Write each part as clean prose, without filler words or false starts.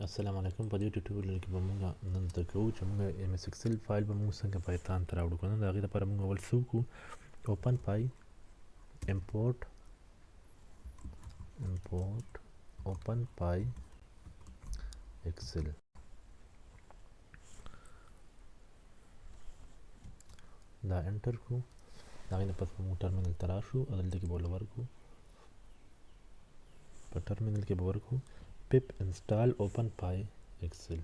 السلام علیکم. په دې ټیوټوریال کې به موږ نن زده کوو چې موږ ام اس ایکسل فایل به موږ څنګه پایتان ته راوړو. که نه د هغې لپاره موږ اول څه وکړو؟ اوپن پای امپورټ اوپن پای ایکسل. دا انټر کړو. د هغې نه پس به موږ ټرمینل ته راشو او دلته کې به ورکړو. په ټرمینل کې به ورکړو pip install open py excel.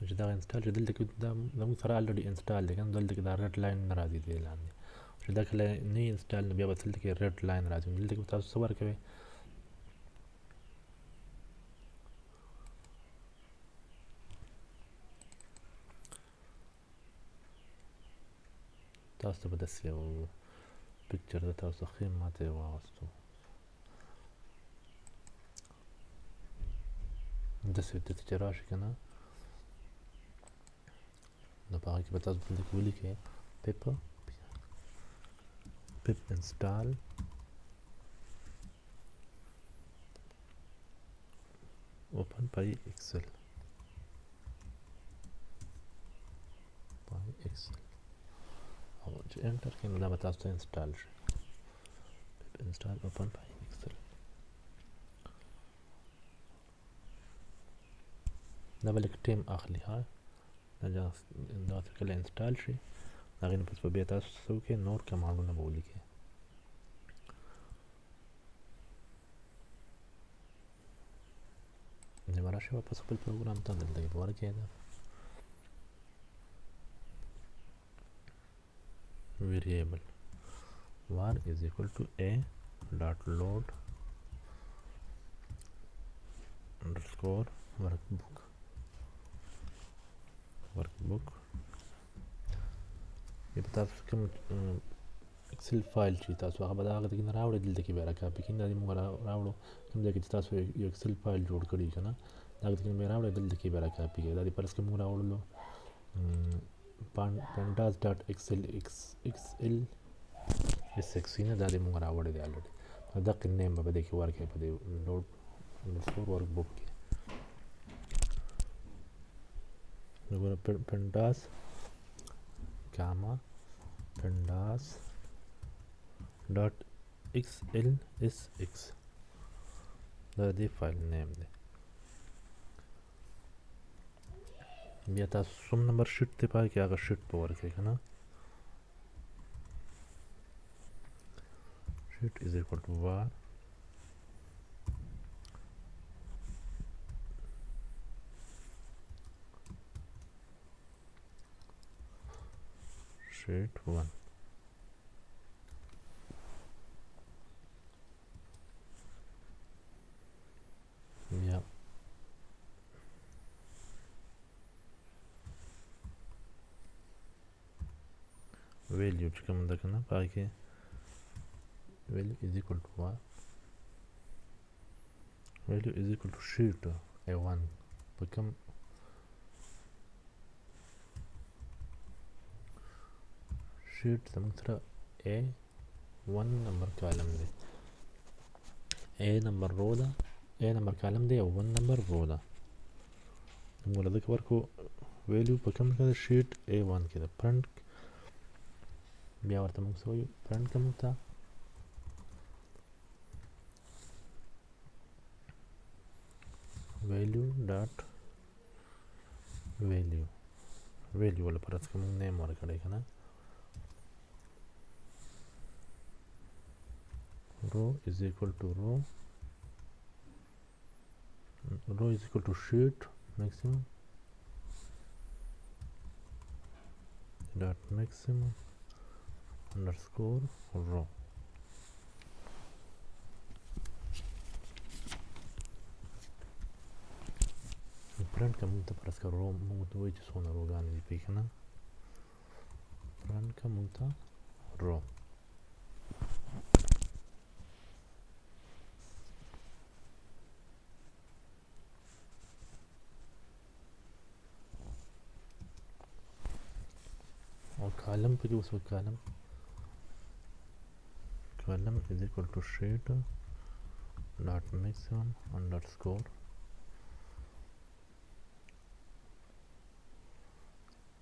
چې دا انسټال چې دلته کې دا موږ سره الریډي انسټال دی، کنه دلته کې دا ریډ لاین نه راځي دې لاندې. چې دا کله نه انسټال نو بیا به دلته کې ریډ لاین راځي. دلته کې تاسو څه ورکوئ؟ تاسو ته به داسې یو پکچر د تاسو ښې ماته یې واغوستو، داسې چې راشي که نه نو په هغه کې به تاسو دلته کې ولیکئ pip install open py excel او چې انټر کړئ نو دا به تاسو ته انسټال شي. pip install open py excel. دا به لږ ټایم اخلي. ها دا کله انسټال شي د هغې نه پس به بیا تاسو څه وکړئ؟ نور کمانډونه به ولیکئ. دې به راشئ واپس خپل پروګرام ته، دلته کې به ورکړئ دا variable var is equal to a dot load underscore workbook یہ به تاسو کوم ایکسل فایل چې تاسو هغه به د هغه نه راوړئ، دلته کې بیا راکاپي کړئ. دا دې موږ راوړو کوم ځای کې چې تاسو یو ایکسل فایل جوړ کړي که نه، د هغه کې بیا راوړئ، دلته کې بیا راکاپي کړئ. دا دې فرض کړئ موږ راوړلو pandas dot xl نه، دا دې موږ راوړی دی الریډي. دقې نیم به دې کې ورکړئ په دې لوډ انډرسکور ورک بک کې. نو pandas dot xlsx دا دې فایل نیم دی. بیا تاسو څوم نمبر شیټ دی پای کې هغه شیټ به ورکړئ که نه. sheet is equal to var sheet 1. بیا ویلیو چې کوم ده که نه په هغې کې value is equal to what? Value is equal to sheet A1 become sheet زموږ سره A1 نمبر کالم دی، A نمبر رو ده، A نمبر کالم دی او 1 نمبر رو ده. موږ له دغه ورکو ویلیو په کوم کې ده؟ شیټ A1 کې ده. پرنټ بیا ورته موږ څه وایو؟ پرنټ که موږ ته value dot value ولا فرض که موږ نیم ورکړی که نه. row is equal to row is equal to sheet maximum dot maximum underscore row. پرنټ که موږ ته فرض که رو موږ ته وایي چې څونه روګانې دي پکې که نه. پرنټ که موږ ته رو. او کالم په کې اوس کالم is equal to sheet dot maximum underscore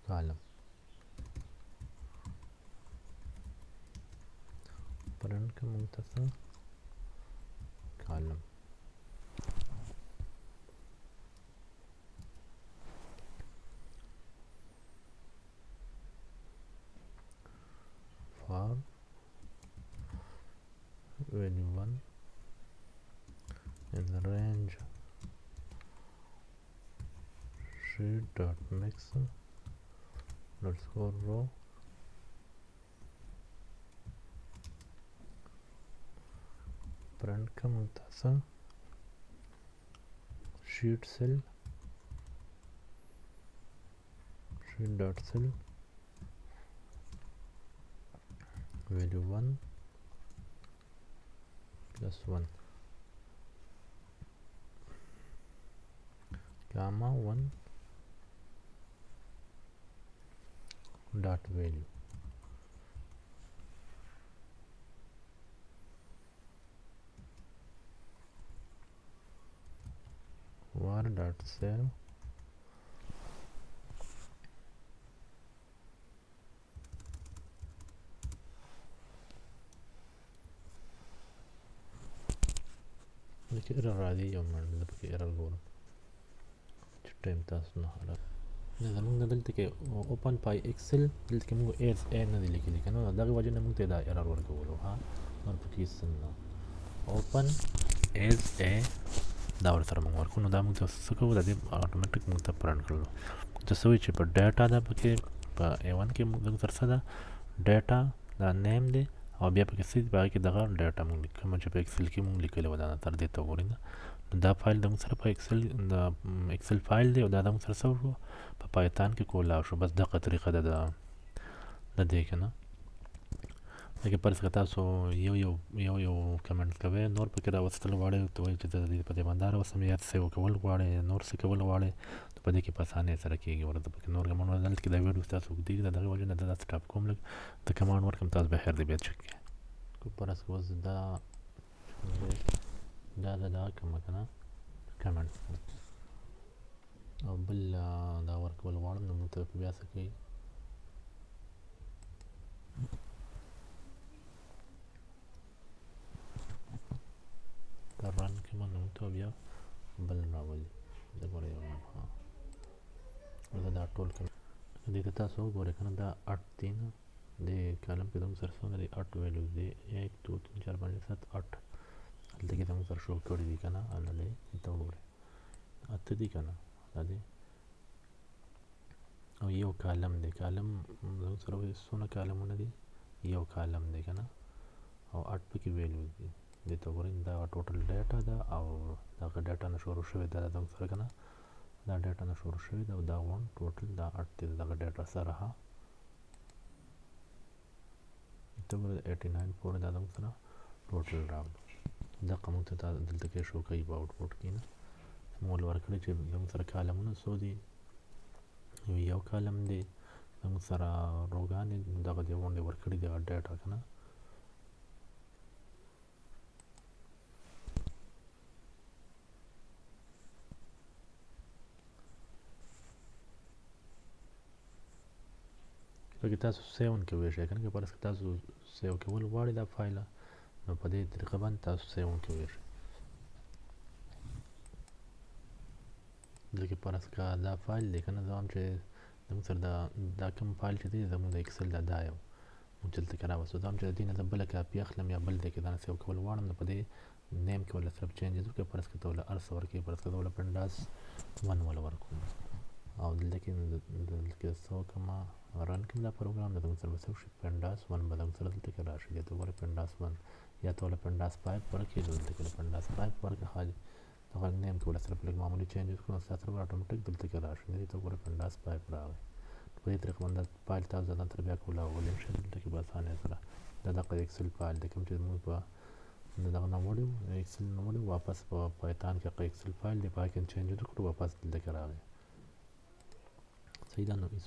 column print का मुख्तसर column for value 1 in the range sheet dot mix underscore row print का मुख्तसर sheet cell sheet dot cell value 1 plus 1 gamma 1 dot value var dot save لکه ایرر راځي یو منټ زه پکې ایرر ګورم چې ټایم تاسو نه حالت زمونږ دلته کې اوپن پای ایکسل دلته کې موږ ایز ا نه دی لیکلي که نه دغې وجې نه موږ ته دا ایرر ورکولو ها نور پکې هېڅ نه اوپن ایز ا دا ورسره موږ ورکړو نو دا موږ ته څه کوو د دې اټومیټیک موږ ته پرنټ کړلو ته څه وایي چې په ډیټا ده پکې په A1 کې موږ سره څه ده ډیټا دا نیم دی او بیا پکې څه دي په هغې کې دغه ډیټا موږ کومه چې په ایکسل کې موږ لیکلې وه دا تر دې ته وګورئ نو دا فایل د موږ سره په ایکسل فایل دی او دا د موږ سره څه وشو په پایتان کې کولاو شو بس دغه طریقه ده د دې که نه لکه فرض که تاسو یو کمنټ کوئ نور پکې راوستل غواړئ ورته وایئ چې زه د دې په دې باندې دا راوستم یا سیو کول غواړئ نور څه کول غواړئ نو په دې کې په اسانۍ سره کېږي ورته پکې نور کمانډ دلته کې دا ویډیو ستاسو اوږدېږي د دغې وجې نه دا سټاپ کوم لږ د کمانډ ورکړم تاسو بخیر دې بیا چک کړئ فرض که اوس دا دغه کومه که نه کمنټ او بل دا ورکول غواړم نو موږ ته بیا څه کوي رن کې ما نو ته بیا بل راولي زه ګوره یو زه دا ټول کوم دې ته تاسو وګورئ که نه دا 8 دی نه دې کالم کې زموږ سره څومره دی 8 ویلیوز دی 1 2 3 4 5 7 8 هلته کې زموږ سره شو کړي دي که نه هلته دې وګورئ 8 دي که نه دا دی او یو کالم دی کالم زموږ سره څونه کالمونه دي یو کالم دی که نه او 8 پکې ویلیوز دي دې ته وګورئ دا ټوټل ډیټا ده او دغه ډیټا نه شروع شوې ده زموږ سره که نه دا ډیټا نه شروع شوې ده او دا غون ټوټل دا 8 دی دغه ډیټا سره ها ته وګورئ 89 پورې دا زموږ سره ټوټل راغلو دغه موږ ته دلته کې شو کوي په آوټپوټ کې نه موږ ورکړی چې زموږ سره کالمونه څو دي یو کالم دی زموږ سره روګانې دغه دې غونډې ورکړي دغه ډیټا که نه پکې تاسو سیون کې ویشئ که نه که فرض که تاسو سیو کول غواړئ دا فایله نو په دې طریقه باندې تاسو سیون کې ویشئ دلته کې فرض که دا فایل دی که نه زه وایم چې زموږ سره دا کوم فایل چې دی زموږ د ایکسل دا یو موږ چې دلته کې راوستو زه وایم چې د دې نه زه بله کاپي اخلم یا بل دی کې دا نه سیو کول غواړم نو په دې نیم کې ولا صرف چینجز وکړئ فرض که ته ولا هر څه ورکړئ فرض که زه ولا پنډاس 1 ولا ورکوم او دلته کې څه وکړم رن کړم دا پروګرام د زموږ سره به څه وشي پنډاس 1 به زموږ سره دلته کې راشي دې ته وګورئ پنډاس 1 یا ته ولا پنډاس 5 ورکړئ دلته کې پنډاس 5 ورکړه خالي دغه نیم کې ولا صرف لږ معمولي چینجز کړو ستا سره به اټومیټیک دلته کې راشي دې ته وګورئ پنډاس 5 راغی په دې طریقه باندې فایل تاسو ځان تر بیا کولاولی شئ دلته کې به اسانۍ سره دا دغه ایکسل فایل دی کوم چې موږ په دغه نه وړو ایکسل نه وړو واپس په پایتان کې ایکسل فایل دی په هغې کې چینجز وکړو واپس دلته کې راغی صحیح ده نو